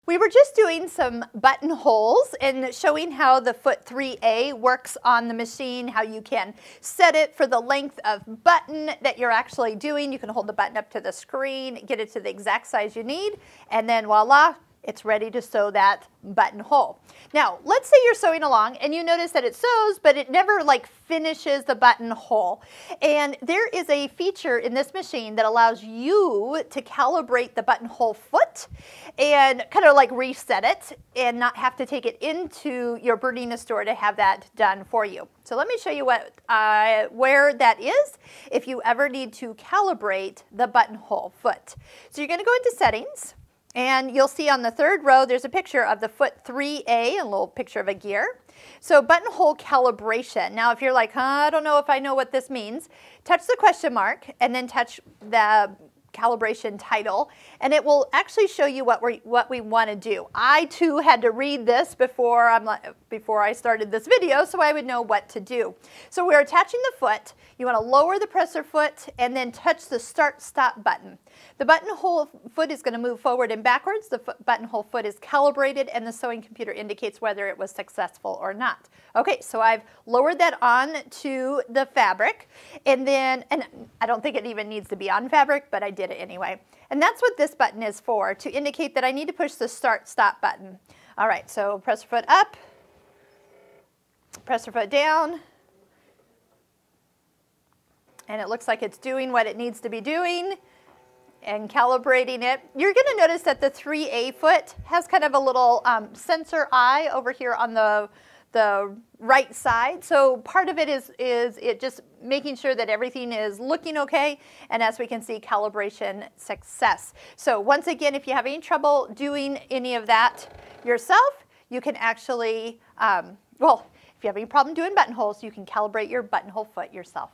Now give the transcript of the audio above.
We were just doing some buttonholes and showing how the foot 3A works on the machine, how you can set it for the length of button that you're actually doing. You can hold the button up to the screen, get it to the exact size you need, and then voila, it's ready to sew that buttonhole. Now, let's say you're sewing along and you notice that it sews, but it never like finishes the buttonhole. And there is a feature in this machine that allows you to calibrate the buttonhole foot and kind of like reset it and not have to take it into your Bernina store to have that done for you. So let me show you where that is if you ever need to calibrate the buttonhole foot. So you're going to go into settings. And you'll see on the third row, there's a picture of the foot 3A, a little picture of a gear. So buttonhole calibration. Now, if you're like, I don't know if I know what this means, touch the question mark and then touch the calibration title, and it will actually show you what we want to do. I too had to read this before I started this video, so I would know what to do. So we're attaching the foot. You want to lower the presser foot and then touch the start-stop button. The buttonhole foot is going to move forward and backwards. The buttonhole foot is calibrated, and the sewing computer indicates whether it was successful or not. Okay, so I've lowered that on to the fabric, and I don't think it even needs to be on fabric, but I did it anyway. And that's what this button is for, to indicate that I need to push the start-stop button. All right, so presser foot up, presser foot down, and it looks like it's doing what it needs to be doing and calibrating it. You're going to notice that the 3A foot has kind of a little sensor eye over here on the right side. So part of it is it just making sure that everything is looking okay, and as we can see, calibration success. So once again, if you have any trouble doing any of that yourself, you can actually, if you have any problem doing buttonholes, you can calibrate your buttonhole foot yourself.